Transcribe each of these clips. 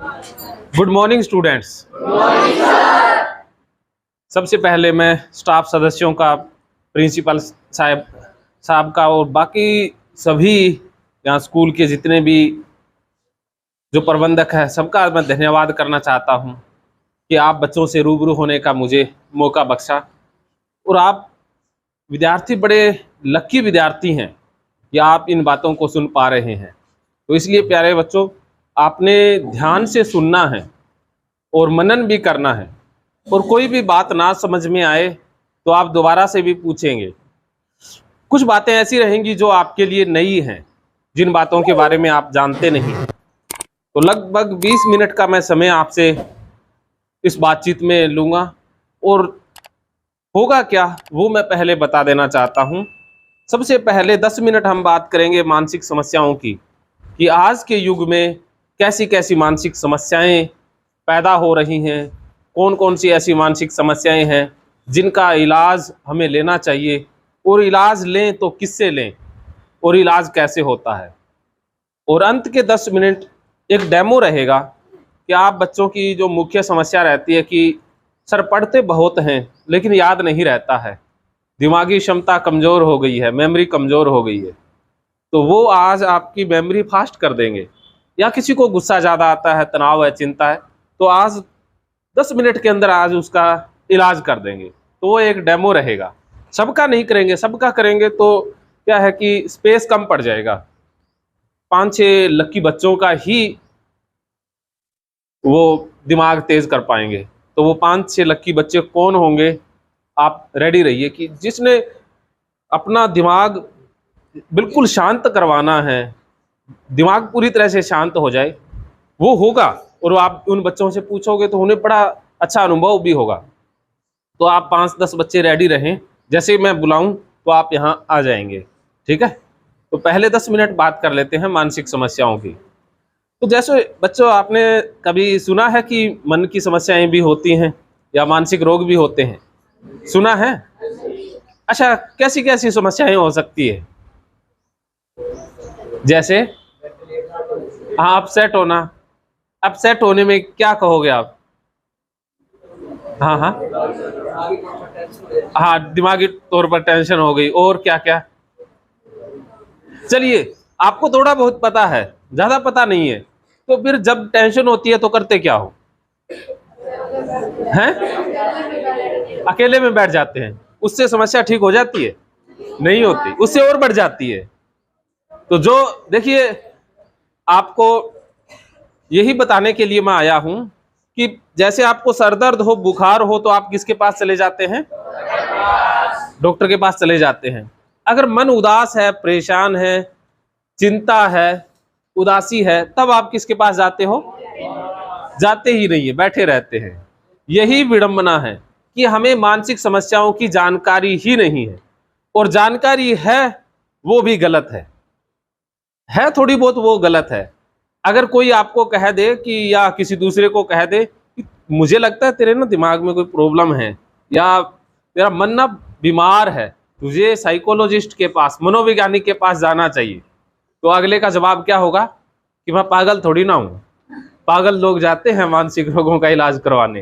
Good morning students. सबसे पहले मैं स्टाफ सदस्यों का, प्रिंसिपल साहब का और बाकी सभी यहाँ स्कूल के जितने भी जो प्रबंधक है सबका मैं धन्यवाद करना चाहता हूँ कि आप बच्चों से रूबरू होने का मुझे मौका बख्शा। और आप विद्यार्थी बड़े लकी विद्यार्थी हैं कि आप इन बातों को सुन पा रहे हैं। तो इसलिए प्यारे बच्चों, आपने ध्यान से सुनना है और मनन भी करना है, और कोई भी बात ना समझ में आए तो आप दोबारा से भी पूछेंगे। कुछ बातें ऐसी रहेंगी जो आपके लिए नई हैं, जिन बातों के बारे में आप जानते नहीं। तो लगभग 20 मिनट का मैं समय आपसे इस बातचीत में लूँगा, और होगा क्या वो मैं पहले बता देना चाहता हूँ। सबसे पहले 10 मिनट हम बात करेंगे मानसिक समस्याओं की, कि आज के युग में कैसी कैसी मानसिक समस्याएं पैदा हो रही हैं, कौन कौन सी ऐसी मानसिक समस्याएं हैं जिनका इलाज हमें लेना चाहिए, और इलाज लें तो किससे लें, और इलाज कैसे होता है। और अंत के 10 मिनट एक डेमो रहेगा कि आप बच्चों की जो मुख्य समस्या रहती है कि सर पढ़ते बहुत हैं लेकिन याद नहीं रहता है, दिमागी क्षमता कमज़ोर हो गई है, मेमोरी कमज़ोर हो गई है, तो वो आज आपकी मेमोरी फास्ट कर देंगे। या किसी को गुस्सा ज़्यादा आता है, तनाव है, चिंता है, तो आज 10 मिनट के अंदर आज उसका इलाज कर देंगे। तो वो एक डेमो रहेगा। सबका नहीं करेंगे, सबका करेंगे तो क्या है कि स्पेस कम पड़ जाएगा। 5-6 लकी बच्चों का ही वो दिमाग तेज कर पाएंगे। तो वो 5-6 लकी बच्चे कौन होंगे, आप रेडी रहिए कि जिसने अपना दिमाग बिल्कुल शांत करवाना है, दिमाग पूरी तरह से शांत हो जाए, वो होगा। और आप उन बच्चों से पूछोगे तो उन्हें बड़ा अच्छा अनुभव भी होगा। तो आप 5-10 बच्चे रेडी रहें, जैसे मैं बुलाऊं तो आप यहाँ आ जाएंगे, ठीक है। तो पहले 10 मिनट बात कर लेते हैं मानसिक समस्याओं की। तो जैसे बच्चों, आपने कभी सुना है कि मन की समस्याएं भी होती हैं या मानसिक रोग भी होते हैं? सुना है? अच्छा, कैसी कैसी समस्याएं हो सकती है? जैसे हाँ, अपसेट होना। अपसेट होने में क्या कहोगे आप? हाँ हाँ हाँ, दिमागी तौर पर टेंशन हो गई। और क्या क्या? चलिए, आपको थोड़ा बहुत पता है, ज्यादा पता नहीं है। तो फिर जब टेंशन होती है तो करते क्या हो? हैं? अकेले में बैठ जाते हैं। उससे समस्या ठीक हो जाती है? नहीं होती, उससे और बढ़ जाती है। तो जो देखिए, आपको यही बताने के लिए मैं आया हूं कि जैसे आपको सर दर्द हो, बुखार हो, तो आप किसके पास चले जाते हैं? डॉक्टर के पास चले जाते हैं। अगर मन उदास है, परेशान है, चिंता है, उदासी है, तब आप किसके पास जाते हो? जाते ही नहीं है, बैठे रहते हैं। यही विडंबना है कि हमें मानसिक समस्याओं की जानकारी ही नहीं है, और जानकारी है वो भी गलत है थोड़ी बहुत वो गलत है। अगर कोई आपको कह दे कि, या किसी दूसरे को कह दे कि मुझे लगता है तेरे ना दिमाग में कोई प्रॉब्लम है, या तेरा मन ना बीमार है, तुझे साइकोलॉजिस्ट के पास, मनोवैज्ञानिक के पास जाना चाहिए, तो अगले का जवाब क्या होगा कि मैं पागल थोड़ी ना हूँ। पागल लोग जाते हैं मानसिक रोगों का इलाज करवाने,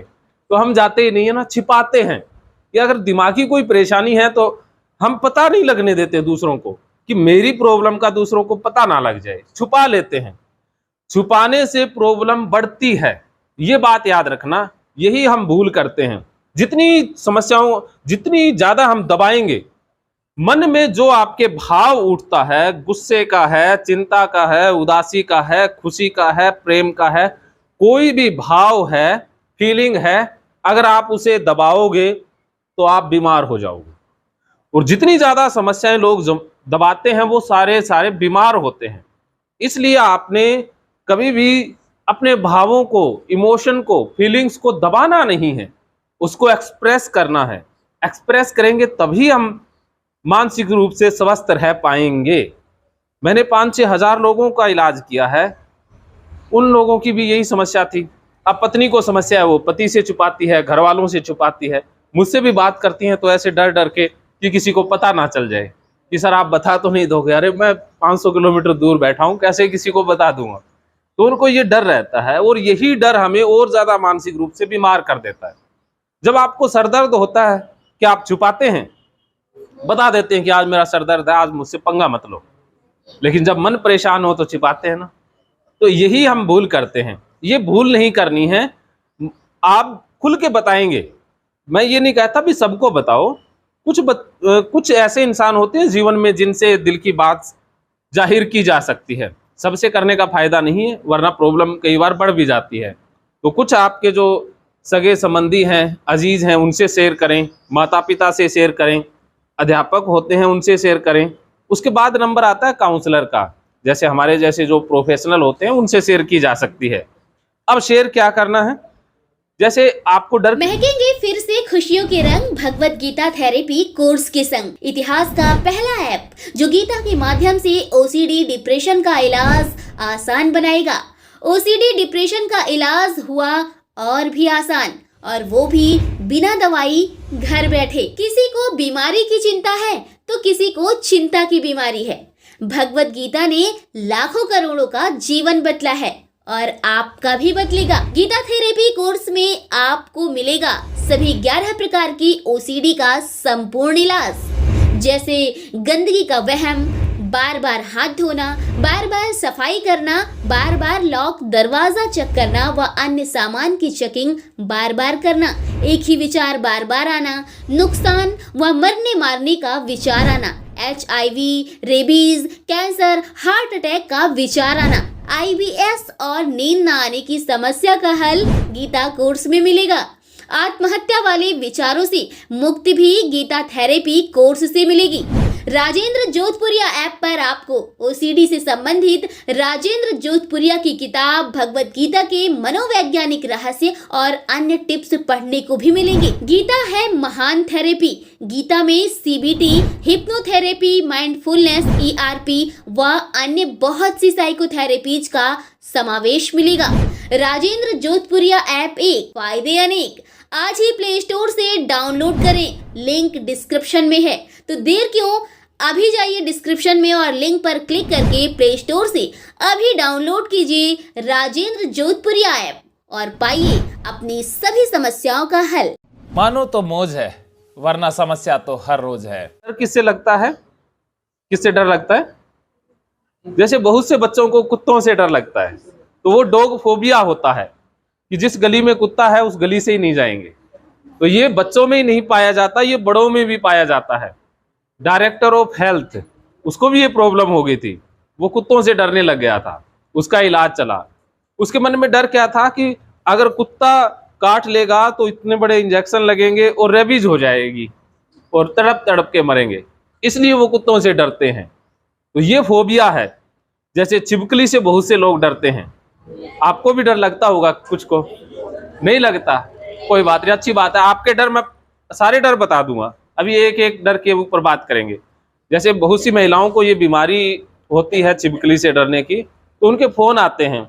तो हम जाते ही नहीं है ना, छिपाते हैं। कि अगर दिमागी कोई परेशानी है तो हम पता नहीं लगने देते दूसरों को, कि मेरी प्रॉब्लम का दूसरों को पता ना लग जाए, छुपा लेते हैं। छुपाने से प्रॉब्लम बढ़ती है, ये बात याद रखना। यही हम भूल करते हैं। जितनी समस्याओं, जितनी ज्यादा हम दबाएंगे, मन में जो आपके भाव उठता है, गुस्से का है, चिंता का है, उदासी का है, खुशी का है, प्रेम का है, कोई भी भाव है, फीलिंग है, अगर आप उसे दबाओगे तो आप बीमार हो जाओगे। और जितनी ज्यादा समस्याएं लोग दबाते हैं वो सारे सारे बीमार होते हैं। इसलिए आपने कभी भी अपने भावों को, इमोशन को, फीलिंग्स को दबाना नहीं है, उसको एक्सप्रेस करना है। एक्सप्रेस करेंगे तभी हम मानसिक रूप से स्वस्थ रह पाएंगे। मैंने 5-6 हजार लोगों का इलाज किया है, उन लोगों की भी यही समस्या थी। अब पत्नी को समस्या है, वो पति से छुपाती है, घर वालों से छुपाती है, मुझसे भी बात करती हैं तो ऐसे डर डर के कि किसी को पता ना चल जाए कि सर आप बता तो नहीं दोगे। अरे मैं 500 किलोमीटर दूर बैठा हूँ, कैसे किसी को बता दूंगा। तो उनको ये डर रहता है, और यही डर हमें और ज्यादा मानसिक रूप से बीमार कर देता है। जब आपको सर दर्द होता है, क्या आप छुपाते हैं? बता देते हैं कि आज मेरा सर दर्द है, आज मुझसे पंगा मत लो। लेकिन जब मन परेशान हो तो छिपाते हैं ना। तो यही हम भूल करते हैं। ये भूल नहीं करनी है, आप खुल के बताएंगे। मैं ये नहीं कहता भी सबको बताओ, कुछ ऐसे इंसान होते हैं जीवन में जिनसे दिल की बात जाहिर की जा सकती है। सबसे करने का फायदा नहीं है, वरना प्रॉब्लम कई बार बढ़ भी जाती है। तो कुछ आपके जो सगे संबंधी हैं, अजीज हैं, उनसे शेयर करें, माता पिता से शेयर करें, अध्यापक होते हैं उनसे शेयर करें। उसके बाद नंबर आता है काउंसलर का, जैसे हमारे जैसे जो प्रोफेशनल होते हैं उनसे शेयर की जा सकती है। अब शेयर क्या करना है, जैसे आपको डर महकेंगे फिर से खुशियों के रंग भगवत गीता थेरेपी कोर्स के संग। इतिहास का पहला ऐप जो गीता के माध्यम से ओसीडी डिप्रेशन का इलाज आसान बनाएगा। ओसीडी डिप्रेशन का इलाज हुआ और भी आसान, और वो भी बिना दवाई, घर बैठे। किसी को बीमारी की चिंता है तो किसी को चिंता की बीमारी है। भगवत गीता ने लाखों करोड़ों का जीवन बदला है और आपका भी बदलेगा। गीता थेरेपी कोर्स में आपको मिलेगा सभी 11 प्रकार की ओसीडी का संपूर्ण इलाज, जैसे गंदगी का वहम, बार बार हाथ धोना, बार बार सफाई करना, बार बार लॉक दरवाजा चेक करना व अन्य सामान की चेकिंग बार बार करना, एक ही विचार बार बार आना, नुकसान व मरने मारने का विचार आना, HIV, rabies, cancer, heart attack का विचार आना, IBS और नींद न आने की समस्या का हल गीता कोर्स में मिलेगा। आत्महत्या वाले विचारों से मुक्ति भी गीता थेरेपी कोर्स से मिलेगी। राजेंद्र जोधपुरिया ऐप पर आपको ओसीडी से संबंधित राजेंद्र जोधपुरिया की किताब भगवत गीता के मनोवैज्ञानिक रहस्य और अन्य टिप्स पढ़ने को भी मिलेंगे। गीता है महान थेरेपी। गीता में CBT, हिप्नोथेरेपी, माइंडफुलनेस, ERP व अन्य बहुत सी साइकोथेरेपीज का समावेश मिलेगा। राजेंद्र जोधपुरिया ऐप एक, फायदे अनेक। आज ही प्ले स्टोर से डाउनलोड करें, लिंक डिस्क्रिप्शन में है। तो देर क्यों, अभी जाइए डिस्क्रिप्शन में और लिंक पर क्लिक करके प्ले स्टोर से अभी डाउनलोड कीजिए राजेंद्र जोधपुरिया ऐप और पाइए अपनी सभी समस्याओं का हल। मानो तो मौज है, वरना समस्या तो हर रोज है। डर किससे लगता है? किससे डर लगता है? जैसे बहुत से बच्चों को कुत्तों से डर लगता है, तो वो डॉग फोबिया होता है कि जिस गली में कुत्ता है उस गली से ही नहीं जाएंगे। तो ये बच्चों में ही नहीं पाया जाता, ये बड़ों में भी पाया जाता है। डायरेक्टर ऑफ हेल्थ, उसको भी ये प्रॉब्लम हो गई थी, वो कुत्तों से डरने लग गया था, उसका इलाज चला। उसके मन में डर क्या था कि अगर कुत्ता काट लेगा तो इतने बड़े इंजेक्शन लगेंगे और रेबीज हो जाएगी और तड़प तड़प के मरेंगे, इसलिए वो कुत्तों से डरते हैं। तो ये फोबिया है। जैसे छिपकली से बहुत से लोग डरते हैं। आपको भी डर लगता होगा, कुछ को नहीं लगता, कोई बात नहीं, अच्छी बात है। आपके डर मैं सारे डर बता दूंगा, अभी एक एक डर के ऊपर बात करेंगे। जैसे बहुत सी महिलाओं को ये बीमारी होती है छिपकली से डरने की, तो उनके फ़ोन आते हैं,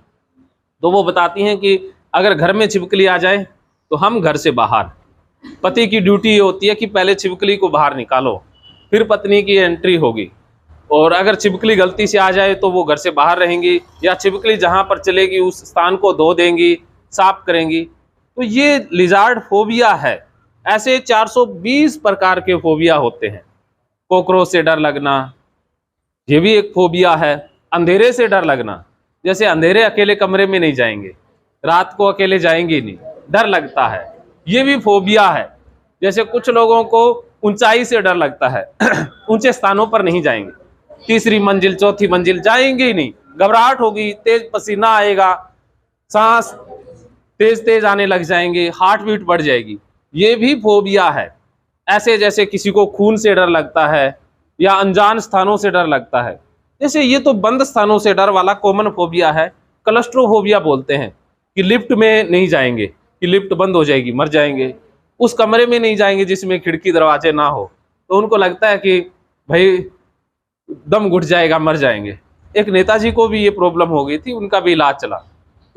तो वो बताती हैं कि अगर घर में छिपकली आ जाए तो हम घर से बाहर। पति की ड्यूटी ये होती है कि पहले छिपकली को बाहर निकालो, फिर पत्नी की एंट्री होगी। और अगर छिपकली गलती से आ जाए तो वो घर से बाहर रहेंगी, या छिपकली जहाँ पर चलेगी उस स्थान को धो देंगी, साफ करेंगी। तो ये लिजार्ड फोबिया है। ऐसे 420 प्रकार के फोबिया होते हैं। कॉकरोच से डर लगना, ये भी एक फोबिया है। अंधेरे से डर लगना, जैसे अंधेरे अकेले कमरे में नहीं जाएंगे, रात को अकेले जाएंगे नहीं, डर लगता है, ये भी फोबिया है। जैसे कुछ लोगों को ऊंचाई से डर लगता है, ऊंचे स्थानों पर नहीं जाएंगे, तीसरी मंजिल, चौथी मंजिल जाएंगे ही नहीं, घबराहट होगी, तेज पसीना आएगा, सांस तेज तेज आने लग जाएंगे, हार्ट बीट बढ़ जाएगी, ये भी फोबिया है। ऐसे जैसे किसी को खून से डर लगता है या अनजान स्थानों से डर लगता है, जैसे ये तो बंद स्थानों से डर वाला कॉमन फोबिया है। क्लस्ट्रोफोबिया बोलते हैं कि लिफ्ट में नहीं जाएंगे, कि लिफ्ट बंद हो जाएगी, मर जाएंगे। उस कमरे में नहीं जाएंगे जिसमें खिड़की दरवाजे ना हो, तो उनको लगता है कि भाई दम घुट जाएगा, मर जाएंगे। एक नेताजी को भी ये प्रॉब्लम हो गई थी, उनका भी इलाज चला।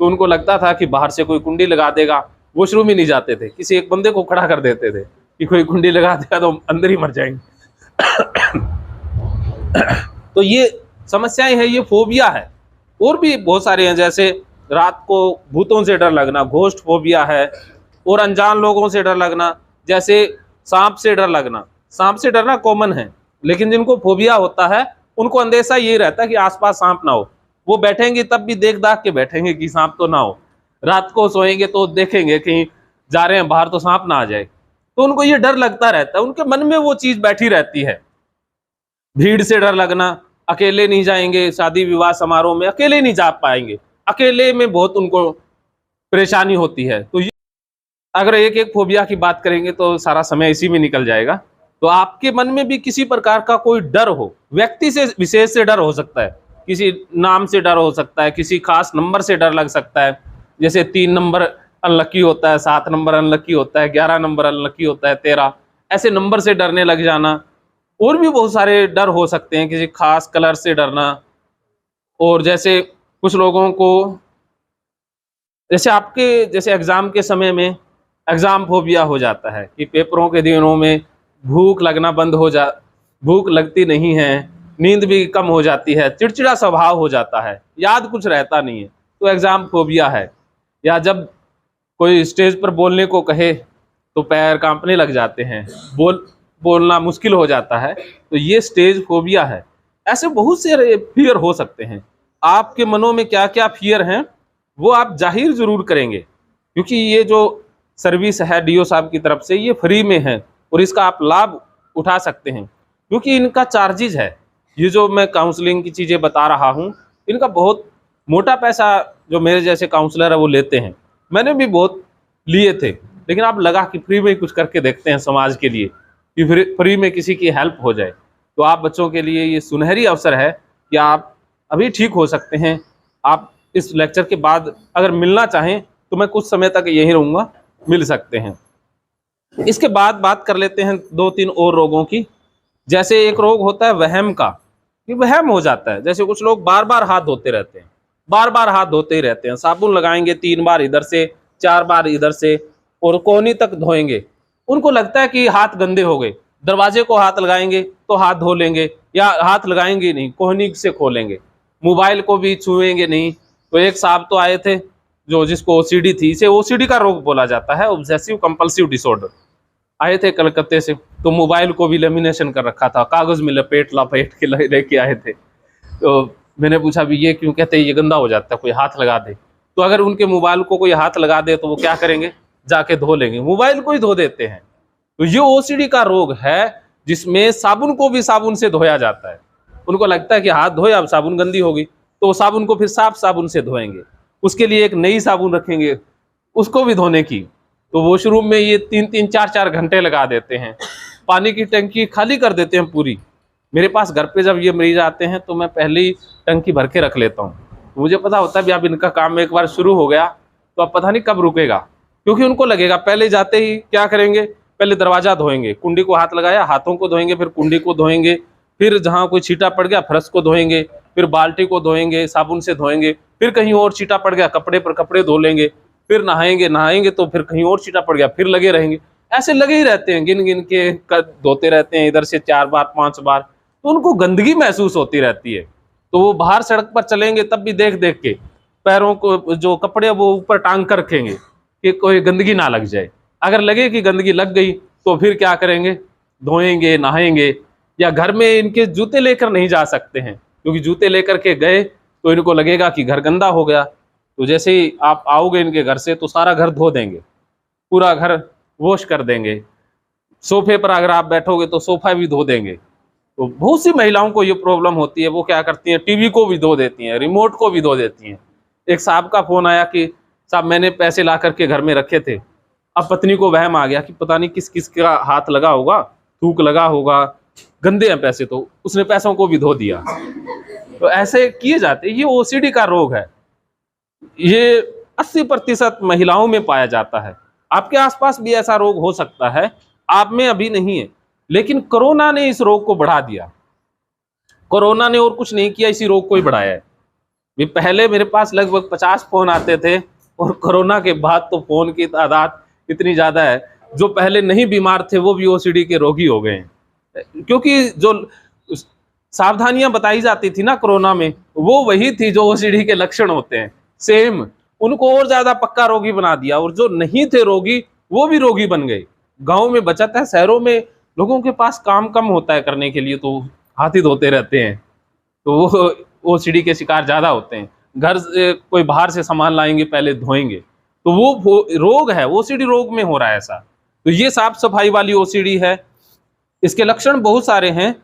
तो उनको लगता था कि बाहर से कोई कुंडी लगा देगा, वॉशरूम ही नहीं जाते थे, किसी एक बंदे को खड़ा कर देते थे कि कोई कुंडी लगा देगा तो अंदर ही मर जाएंगे। तो ये समस्याएं हैं, ये फोबिया है। और भी बहुत सारे हैं, जैसे रात को भूतों से डर लगना, घोस्ट फोबिया है, और अनजान लोगों से डर लगना, जैसे सांप से डर लगना। सांप से डरना कॉमन है, लेकिन जिनको फोबिया होता है उनको अंदेशा ये रहता है कि आसपास सांप ना हो। वो बैठेंगे तब भी देख दाख के बैठेंगे कि सांप तो ना हो। रात को सोएंगे तो देखेंगे कहीं जा रहे हैं बाहर तो सांप ना आ जाए, तो उनको ये डर लगता रहता है, उनके मन में वो चीज बैठी रहती है। भीड़ से डर लगना, अकेले नहीं जाएंगे शादी विवाह समारोह में, अकेले नहीं जा पाएंगे, अकेले में बहुत उनको परेशानी होती है। तो अगर एक एक फोबिया की बात करेंगे तो सारा समय इसी में निकल जाएगा। तो आपके मन में भी किसी प्रकार का कोई डर हो, व्यक्ति से विशेष से डर हो सकता है, किसी नाम से डर हो सकता है, किसी खास नंबर से डर लग सकता है, जैसे 3 नंबर अनलकी होता है, 7 नंबर अनलकी होता है, 11 नंबर अनलकी होता है, 13, ऐसे नंबर से डरने लग जाना। और भी बहुत सारे डर हो सकते हैं, किसी खास कलर से डरना। और जैसे कुछ लोगों को, जैसे आपके जैसे एग्जाम के समय में एग्जाम फोबिया हो जाता है कि पेपरों के दिनों में भूख लगना बंद हो जा, भूख लगती नहीं है, नींद भी कम हो जाती है, चिड़चिड़ा स्वभाव हो जाता है, याद कुछ रहता नहीं है, तो एग्जाम फोबिया है। या जब कोई स्टेज पर बोलने को कहे तो पैर कांपने लग जाते हैं, बोलना मुश्किल हो जाता है, तो ये स्टेज फोबिया है। ऐसे बहुत से फियर हो सकते हैं। आपके मनों में क्या क्या फियर हैं वो आप जाहिर जरूर करेंगे, क्योंकि ये जो सर्विस है डीओ साहब की तरफ से, ये फ्री में है और इसका आप लाभ उठा सकते हैं, क्योंकि इनका चार्जेज है। ये जो मैं काउंसलिंग की चीज़ें बता रहा हूँ, इनका बहुत मोटा पैसा जो मेरे जैसे काउंसलर है वो लेते हैं। मैंने भी बहुत लिए थे, लेकिन आप लगा कि फ्री में कुछ करके देखते हैं समाज के लिए, कि फ्री में किसी की हेल्प हो जाए। तो आप बच्चों के लिए ये सुनहरी अवसर है कि आप अभी ठीक हो सकते हैं। आप इस लेक्चर के बाद अगर मिलना चाहें तो मैं कुछ समय तक यहीं रहूँगा, मिल सकते हैं। इसके बाद बात कर लेते हैं 2-3 और रोगों की। जैसे एक रोग होता है वहम का, कि वहम हो जाता है, जैसे कुछ लोग बार बार हाथ धोते रहते हैं, बार बार हाथ धोते ही रहते हैं, साबुन लगाएंगे 3 बार इधर से, 4 बार इधर से, और कोहनी तक धोएंगे। उनको लगता है कि हाथ गंदे हो गए, दरवाजे को हाथ लगाएंगे तो हाथ धो लेंगे, या हाथ लगाएंगे नहीं, कोहनी से खोलेंगे, मोबाइल को भी छुएंगे नहीं। तो एक साहब तो आए थे जो जिसको ओसीडी थी, इसे ओसीडी का रोग बोला जाता है, ऑब्सेसिव कंपल्सिव डिसऑर्डर। आए थे कलकत्ते से, तो मोबाइल को भी लेमिनेशन कर रखा था, कागज में लपेट के लेके आए थे। तो मैंने पूछा भी ये क्यों? कहते ये गंदा हो जाता है, कोई हाथ लगा दे। तो अगर उनके मोबाइल को कोई हाथ लगा दे तो वो क्या करेंगे? जाके धो लेंगे, मोबाइल को ही धो देते हैं। तो ये ओसीडी का रोग है, जिसमें साबुन को भी साबुन से धोया जाता है। उनको लगता है कि हाथ धोए अब साबुन गंदी होगी, तो साबुन को फिर साफ साबुन से धोएंगे, उसके लिए एक नई साबुन रखेंगे उसको भी धोने की। तो वॉशरूम में ये 3-3, 4-4 घंटे लगा देते हैं, पानी की टंकी खाली कर देते हैं पूरी। मेरे पास घर पे जब ये मरीज आते हैं तो मैं पहले ही टंकी भर के रख लेता हूँ। मुझे पता होता है भी अब इनका काम एक बार शुरू हो गया तो अब पता नहीं कब रुकेगा, क्योंकि उनको लगेगा पहले जाते ही क्या करेंगे, पहले दरवाजा धोएंगे, कुंडी को हाथ लगाया, हाथों को धोएंगे, फिर कुंडी को धोएंगे, फिर जहाँ कोई छींटा पड़ गया फर्श को धोएंगे, फिर बाल्टी को धोएंगे, साबुन से धोएंगे, फिर कहीं और छींटा पड़ गया कपड़े पर कपड़े धो लेंगे, फिर नहाएंगे तो फिर कहीं और छींटा पड़ गया फिर लगे रहेंगे। ऐसे लगे ही रहते हैं, गिन गिन के धोते रहते हैं, इधर से 4 बार 5 बार। तो उनको गंदगी महसूस होती रहती है। तो वो बाहर सड़क पर चलेंगे तब भी देख देख के पैरों को जो कपड़े वो ऊपर टांग कर रखेंगे कि कोई गंदगी ना लग जाए। अगर लगे कि गंदगी लग गई तो फिर क्या करेंगे? धोएंगे, नहाएंगे। या घर में इनके जूते लेकर नहीं जा सकते हैं, क्योंकि जूते लेकर के गए तो इनको लगेगा कि घर गंदा हो गया। तो जैसे ही आप आओगे इनके घर से तो सारा घर धो देंगे, पूरा घर वॉश कर देंगे। सोफे पर अगर आप बैठोगे तो सोफा भी धो देंगे। तो बहुत सी महिलाओं को ये प्रॉब्लम होती है, वो क्या करती हैं, टीवी को भी धो देती हैं, रिमोट को भी धो देती हैं। एक साहब का फोन आया कि साहब मैंने पैसे ला करके घर में रखे थे, अब पत्नी को वहम आ गया कि पता नहीं किस किस का हाथ लगा होगा, थूक लगा होगा, गंदे हैं पैसे, तो उसने पैसों को भी धो दिया। तो ऐसे किए जाते। ये ओसीडी का रोग है, ये 80% महिलाओं में पाया जाता है। आपके आसपास भी ऐसा रोग हो सकता है, आप में अभी नहीं है, लेकिन कोरोना ने इस रोग को बढ़ा दिया। कोरोना ने और कुछ नहीं किया, इसी रोग को ही बढ़ाया है। भी पहले मेरे पास लगभग 50 फोन आते थे, और कोरोना के बाद तो फोन की तादाद इतनी ज्यादा है, जो पहले नहीं बीमार थे वो भी ओसीडी के रोगी हो गए हैं। क्योंकि जो सावधानियां बताई जाती थी ना कोरोना में, वो वही थी जो ओसीडी के लक्षण होते हैं, सेम। उनको और ज्यादा पक्का रोगी बना दिया, और जो नहीं थे रोगी वो भी रोगी बन गए। गांव में बचत है, शहरों में लोगों के पास काम कम होता है करने के लिए, तो हाथ ही धोते रहते हैं, तो वो ओसीडी के शिकार ज्यादा होते हैं। घर से कोई बाहर से सामान लाएंगे पहले धोएंगे, तो वो रोग है, ओसीडी रोग में हो रहा है ऐसा। तो ये साफ सफाई वाली ओसीडी है। इसके लक्षण बहुत सारे हैं।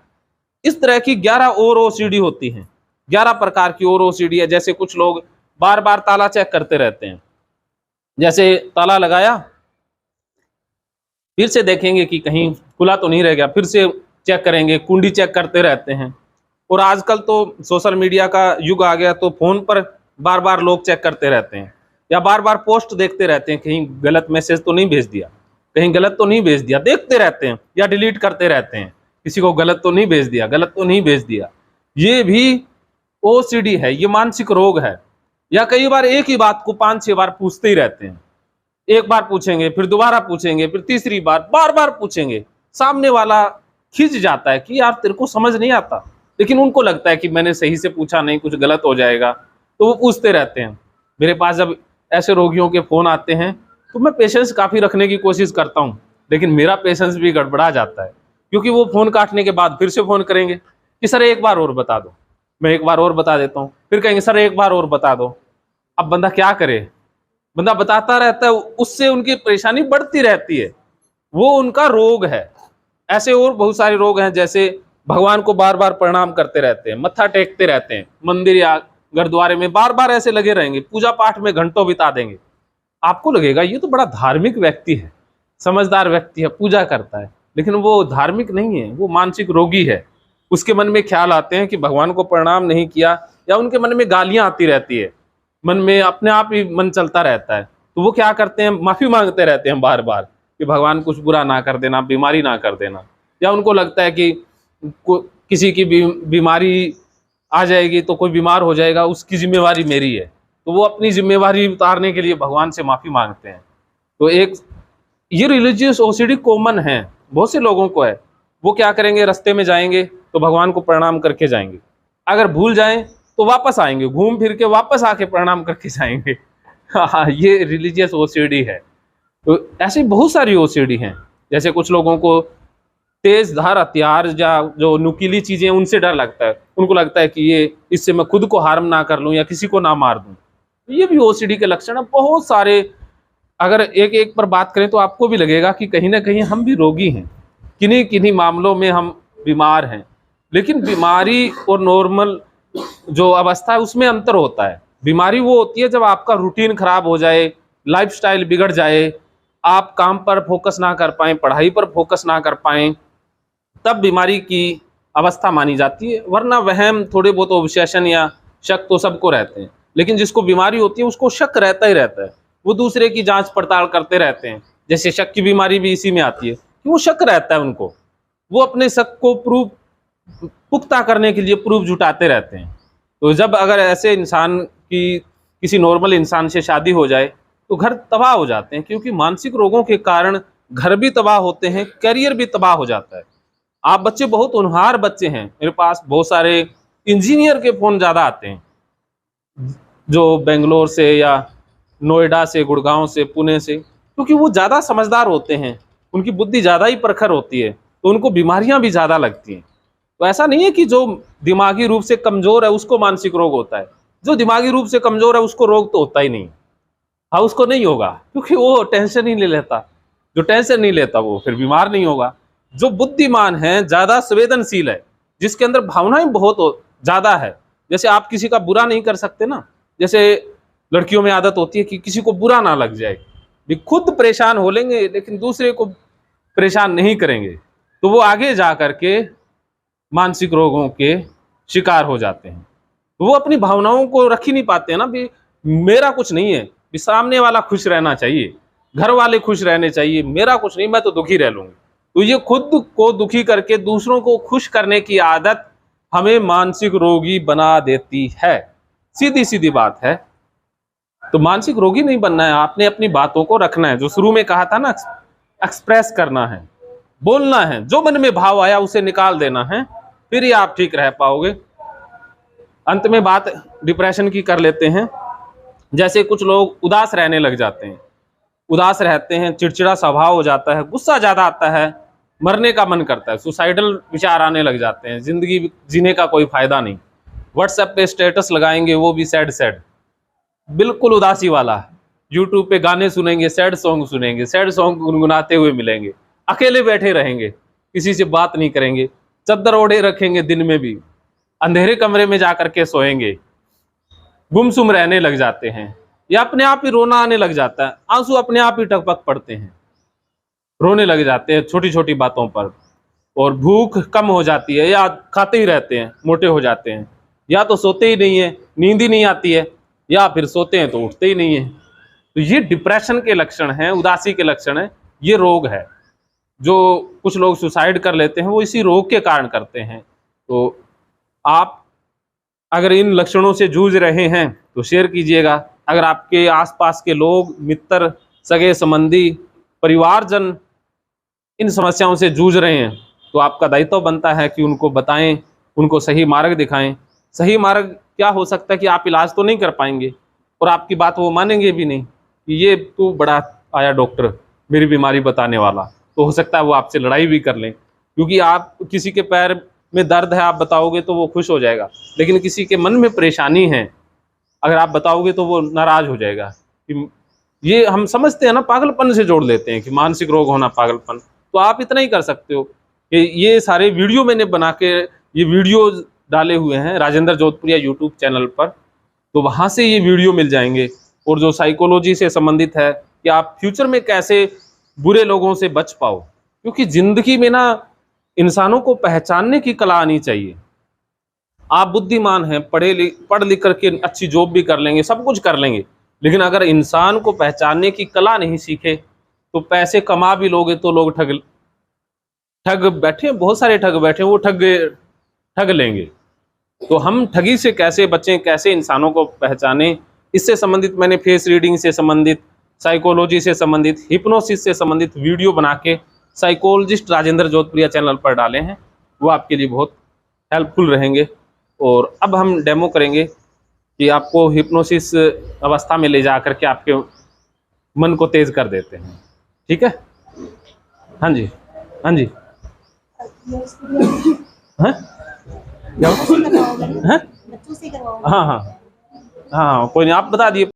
इस तरह की 11 और ओसीडी होती हैं, 11 प्रकार की और ओसीडी है। जैसे कुछ लोग बार बार ताला चेक करते रहते हैं, जैसे ताला लगाया फिर से देखेंगे कि कहीं खुला तो नहीं रह गया, फिर से चेक करेंगे, कुंडी चेक करते रहते हैं। और आजकल तो सोशल मीडिया का युग आ गया, तो फोन पर बार बार लोग चेक करते रहते हैं, या बार बार पोस्ट देखते रहते हैं, कहीं गलत मैसेज तो नहीं भेज दिया, कहीं गलत तो नहीं भेज दिया, देखते रहते हैं, या डिलीट करते रहते हैं, किसी को गलत तो नहीं भेज दिया, गलत तो नहीं भेज दिया। ये भी ओसीडी है, ये मानसिक रोग है। या कई बार एक ही बात को 5-6 बार पूछते ही रहते हैं, एक बार पूछेंगे, फिर दोबारा पूछेंगे, फिर तीसरी बार, बार बार पूछेंगे। सामने वाला खिंच जाता है कि यार तेरे को समझ नहीं आता, लेकिन उनको लगता है कि मैंने सही से पूछा नहीं, कुछ गलत हो जाएगा, तो वो पूछते रहते हैं। मेरे पास जब ऐसे रोगियों के फोन आते हैं तो मैं पेशेंस काफ़ी रखने की कोशिश करता हूँ, लेकिन मेरा पेशेंस भी गड़बड़ा जाता है, क्योंकि वो फ़ोन काटने के बाद फिर से फ़ोन करेंगे कि सर एक बार और बता दो। मैं एक बार और बता देता हूँ, फिर कहेंगे सर एक बार और बता दो। अब बंदा क्या करे, बंदा बताता रहता है, उससे उनकी परेशानी बढ़ती रहती है, वो उनका रोग है। ऐसे और बहुत सारे रोग हैं, जैसे भगवान को बार बार प्रणाम करते रहते हैं, मत्था टेकते रहते हैं, मंदिर या गुरुद्वारे में बार बार ऐसे लगे रहेंगे, पूजा पाठ में घंटों बिता देंगे। आपको लगेगा ये तो बड़ा धार्मिक व्यक्ति है, समझदार व्यक्ति है, पूजा करता है, लेकिन वो धार्मिक नहीं है, वो मानसिक रोगी है। उसके मन में ख्याल आते हैं कि भगवान को प्रणाम नहीं किया, या उनके मन में गालियां आती रहती है, मन में अपने आप ही मन चलता रहता है, तो वो क्या करते हैं, माफी मांगते रहते हैं बार बार कि भगवान कुछ बुरा ना कर देना, बीमारी ना कर देना। या उनको लगता है कि किसी की बीमारी आ जाएगी तो कोई बीमार हो जाएगा, उसकी जिम्मेवारी मेरी है, तो वो अपनी जिम्मेवारी उतारने के लिए भगवान से माफी मांगते हैं। तो एक ये रिलीजियस ओसीडी कॉमन है, बहुत से लोगों को है। वो क्या करेंगे, रास्ते में जाएंगे तो भगवान को प्रणाम करके जाएंगे, अगर भूल जाएं तो वापस आएंगे, घूम फिर के वापस आके प्रणाम करके जाएंगे। हाँ, ये रिलीजियस ओसीडी है। तो ऐसी बहुत सारी ओसीडी हैं। जैसे कुछ लोगों को तेज धार हथियार या जो नुकीली चीजें उनसे डर लगता है, उनको लगता है कि ये इससे मैं खुद को हार्म ना कर लूं या किसी को ना मार दूं। तो ये भी ओसीडी के लक्षण है बहुत सारे। अगर एक एक पर बात करें तो आपको भी लगेगा कि कहीं ना कहीं हम भी रोगी हैं, किन्हीं किन्हीं मामलों में हम बीमार हैं। लेकिन बीमारी और नॉर्मल जो अवस्था है उसमें अंतर होता है। बीमारी वो होती है जब आपका रूटीन खराब हो जाए, लाइफस्टाइल बिगड़ जाए, आप काम पर फोकस ना कर पाएं, पढ़ाई पर फोकस ना कर पाएं, तब बीमारी की अवस्था मानी जाती है। वरना वहम, थोड़े बहुत ऑब्सेशन या शक तो सबको रहते हैं, लेकिन जिसको बीमारी होती है उसको शक रहता ही रहता है। वो दूसरे की जांच पड़ताल करते रहते हैं। जैसे शक की बीमारी भी इसी में आती है कि वो शक रहता है उनको, वो अपने शक को पुख्ता करने के लिए प्रूफ जुटाते रहते हैं। तो जब अगर ऐसे इंसान की किसी नॉर्मल इंसान से शादी हो जाए तो घर तबाह हो जाते हैं, क्योंकि मानसिक रोगों के कारण घर भी तबाह होते हैं, करियर भी तबाह हो जाता है। आप बच्चे बहुत होनहार बच्चे हैं, मेरे पास बहुत सारे इंजीनियर के फोन ज़्यादा आते हैं, जो बेंगलोर से या नोएडा से, गुड़गांव से, पुणे से, क्योंकि वो ज़्यादा समझदार होते हैं, उनकी बुद्धि ज़्यादा ही प्रखर होती है, तो उनको बीमारियां भी ज़्यादा लगती हैं। तो ऐसा नहीं है कि जो दिमागी रूप से कमज़ोर है उसको मानसिक रोग होता है, जो दिमागी रूप से कमज़ोर है उसको रोग तो होता ही नहीं। हाँ, उसको नहीं होगा क्योंकि वो टेंशन ही नहीं लेता। जो टेंशन नहीं लेता वो फिर बीमार नहीं होगा। जो बुद्धिमान है, ज़्यादा संवेदनशील है, जिसके अंदर भावनाएं बहुत ज़्यादा है, जैसे आप किसी का बुरा नहीं कर सकते ना, जैसे लड़कियों में आदत होती है कि किसी को बुरा ना लग जाए, भी खुद परेशान हो लेंगे लेकिन दूसरे को परेशान नहीं करेंगे, तो वो आगे जा करके मानसिक रोगों के शिकार हो जाते हैं। तो वो अपनी भावनाओं को रख ही नहीं पाते हैं ना, भी मेरा कुछ नहीं है, भी सामने वाला खुश रहना चाहिए, घर वाले खुश रहने चाहिए, मेरा कुछ नहीं, मैं तो दुखी रह लूंगी। तो ये खुद को दुखी करके दूसरों को खुश करने की आदत हमें मानसिक रोगी बना देती है। सीधी सीधी बात है। तो मानसिक रोगी नहीं बनना है, आपने अपनी बातों को रखना है, जो शुरू में कहा था ना, एक्सप्रेस करना है, बोलना है, जो मन में भाव आया उसे निकाल देना है, फिर ही आप ठीक रह पाओगे। अंत में बात डिप्रेशन की कर लेते हैं। जैसे कुछ लोग उदास रहने लग जाते हैं, उदास रहते हैं, चिड़चिड़ा स्वभाव हो जाता है, गुस्सा ज़्यादा आता है, मरने का मन करता है, सुसाइडल विचार आने लग जाते हैं, ज़िंदगी जीने का कोई फ़ायदा नहीं। व्हाट्सएप पे स्टेटस लगाएंगे वो भी सैड सैड, बिल्कुल उदासी वाला। यूट्यूब पे गाने सुनेंगे, सैड सॉन्ग सुनेंगे, सैड सॉन्ग गुनगुनाते हुए मिलेंगे, अकेले बैठे रहेंगे, किसी से बात नहीं करेंगे, चद्दर ओढ़े रखेंगे, दिन में भी अंधेरे कमरे में जा करके सोएंगे, गुमसुम रहने लग जाते हैं, या अपने आप ही रोना आने लग जाता है, आंसू अपने आप ही टपक पड़ते हैं, रोने लग जाते हैं छोटी छोटी बातों पर, और भूख कम हो जाती है, या खाते ही रहते हैं, मोटे हो जाते हैं, या तो सोते ही नहीं है, नींद ही नहीं आती है, या फिर सोते हैं तो उठते ही नहीं है। तो ये डिप्रेशन के लक्षण हैं, उदासी के लक्षण हैं, ये रोग है। जो कुछ लोग सुसाइड कर लेते हैं वो इसी रोग के कारण करते हैं। तो आप अगर इन लक्षणों से जूझ रहे हैं तो शेयर कीजिएगा। अगर आपके आसपास के लोग, मित्र, सगे संबंधी, परिवारजन इन समस्याओं से जूझ रहे हैं तो आपका दायित्व बनता है कि उनको बताएं, उनको सही मार्ग दिखाएं। सही मार्ग क्या हो सकता है कि आप इलाज तो नहीं कर पाएंगे और आपकी बात वो मानेंगे भी नहीं कि ये तो बड़ा आया डॉक्टर मेरी बीमारी बताने वाला, तो हो सकता है वो आपसे लड़ाई भी कर लें। क्योंकि आप किसी के पैर में दर्द है आप बताओगे तो वो खुश हो जाएगा, लेकिन किसी के मन में परेशानी है अगर आप बताओगे तो वो नाराज हो जाएगा। कि ये हम समझते हैं ना, पागलपन से जोड़ लेते हैं कि मानसिक रोग होना पागलपन। तो आप इतना ही कर सकते हो कि ये सारे वीडियो मैंने बना के ये वीडियो डाले हुए हैं राजेंद्र जोधपुरिया यूट्यूब चैनल पर, तो वहाँ से ये वीडियो मिल जाएंगे। और जो साइकोलॉजी से संबंधित है कि आप फ्यूचर में कैसे बुरे लोगों से बच पाओ, क्योंकि ज़िंदगी में ना इंसानों को पहचानने की कला आनी चाहिए। आप बुद्धिमान हैं, पढ़ लिख करके अच्छी जॉब भी कर लेंगे, सब कुछ कर लेंगे, लेकिन अगर इंसान को पहचानने की कला नहीं सीखे तो पैसे कमा भी लोगे तो लोग ठग बैठे, बहुत सारे ठग बैठे, वो ठग लेंगे। तो हम ठगी से कैसे बचें, कैसे इंसानों को पहचानें, इससे संबंधित मैंने फेस रीडिंग से संबंधित, साइकोलॉजी से संबंधित, हिप्नोसिस से संबंधित वीडियो बना के साइकोलॉजिस्ट राजेंद्र जोधपुरिया चैनल पर डाले हैं, वो आपके लिए बहुत हेल्पफुल रहेंगे। और अब हम डेमो करेंगे कि आपको हिप्नोसिस अवस्था में ले जा करके आपके मन को तेज कर देते हैं। ठीक है? हाँ जी, हाँ जी, हाँ हाँ हाँ हाँ, कोई नहीं, आप बता दिए।